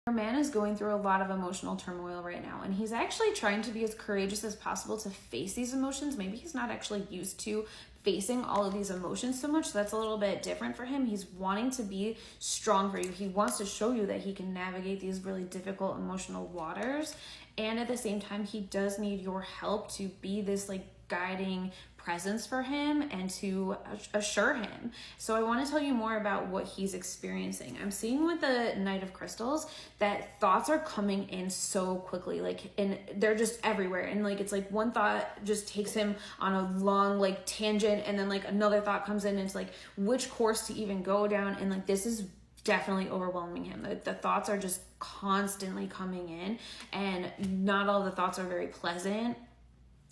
Your man is going through a lot of emotional turmoil right now, and he's actually trying to be as courageous as possible to face these emotions. Maybe he's not actually used to facing all of these emotions so much. That's a little bit different for him. He's wanting to be strong for you. He wants to show you that he can navigate these really difficult emotional waters. And at the same time, he does need your help to be this like guiding presence for him and to assure him. So I want to tell you more about what he's experiencing. I'm seeing with the Knight of Crystals that thoughts are coming in so quickly, like, and they're just everywhere. And like, it's like one thought just takes him on a long like tangent, and then like another thought comes in and it's like which course to even go down. And like, this is definitely overwhelming him. The thoughts are just constantly coming in, and not all the thoughts are very pleasant.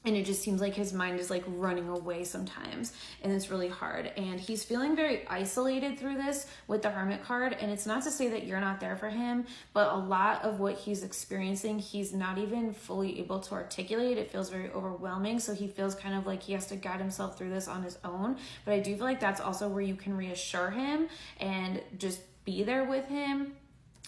And it just seems like his mind is like running away sometimes, and it's really hard. And he's feeling very isolated through this with the Hermit card. And it's not to say that you're not there for him, but a lot of what he's experiencing, he's not even fully able to articulate. It feels very overwhelming. So he feels kind of like he has to guide himself through this on his own. But I do feel like that's also where you can reassure him and just be there with him.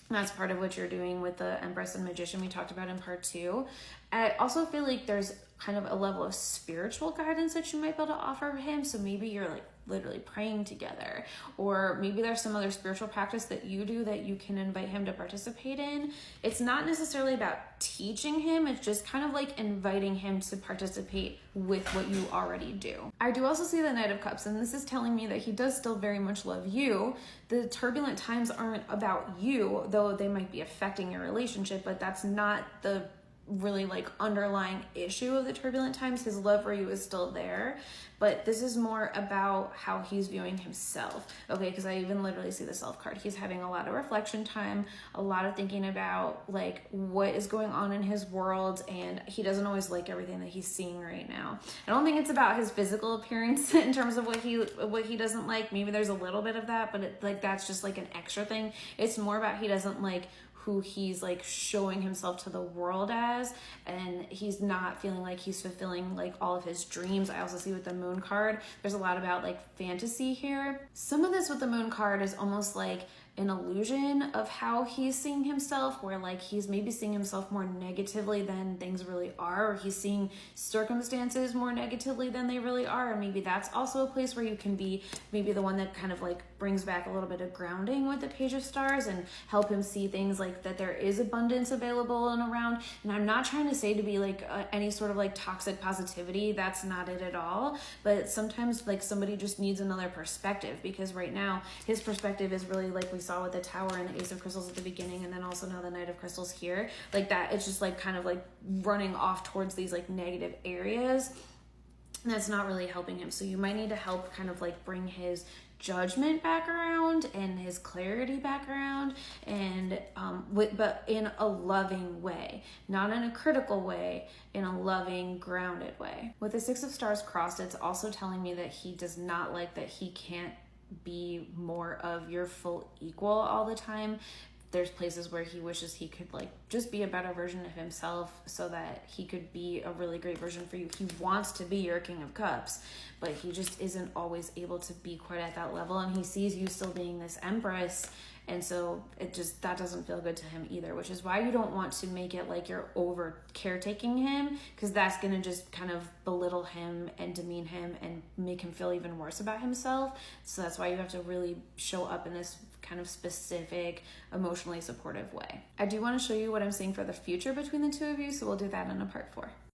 That's part of what you're doing with the Empress and Magician we talked about in part 2. I also feel like there's kind of a level of spiritual guidance that you might be able to offer him. So maybe you're like literally praying together, or maybe there's some other spiritual practice that you do that you can invite him to participate in. It's not necessarily about teaching him. It's just kind of like inviting him to participate with what you already do. I do also see the Knight of Cups, and this is telling me that he does still very much love you. The turbulent times aren't about you, though they might be affecting your relationship, but that's not the really like underlying issue of the turbulent times. His love for you is still there, but this is more about how he's viewing himself. Okay, because I even literally see the Self card. He's having a lot of reflection time, a lot of thinking about like what is going on in his world, and he doesn't always like everything that he's seeing right now. I don't think it's about his physical appearance in terms of what he doesn't like. Maybe there's a little bit of that, but that's just like an extra thing. It's more about he doesn't like who he's like showing himself to the world as, and he's not feeling like he's fulfilling like all of his dreams. I also see with the Moon card, there's a lot about like fantasy here. Some of this with the Moon card is almost like an illusion of how he's seeing himself, where like he's maybe seeing himself more negatively than things really are, or he's seeing circumstances more negatively than they really are. And maybe that's also a place where you can be maybe the one that kind of like brings back a little bit of grounding with the Page of Stars and help him see things like that there is abundance available and around. And I'm not trying to say to be like any sort of like toxic positivity. That's not it at all. But sometimes like somebody just needs another perspective, because right now his perspective is really like we saw with the Tower and the Ace of Crystals at the beginning, and then also now the Knight of Crystals here, like that it's just like kind of like running off towards these like negative areas, and that's not really helping him. So you might need to help kind of like bring his judgment back around and his clarity back around, and but in a loving way, not in a critical way, in a loving, grounded way. With the Six of Stars crossed, it's also telling me that he does not like that he can't be more of your full equal all the time. There's places where he wishes he could like just be a better version of himself so that he could be a really great version for you. He wants to be your King of Cups, but he just isn't always able to be quite at that level, and he sees you still being this Empress, and so that doesn't feel good to him either, which is why you don't want to make it like you're over caretaking him, because that's going to just kind of belittle him and demean him and make him feel even worse about himself. So that's why you have to really show up in this kind of specific, emotionally supportive way. I do want to show you what I'm seeing for the future between the two of you, so we'll do that in a part 4.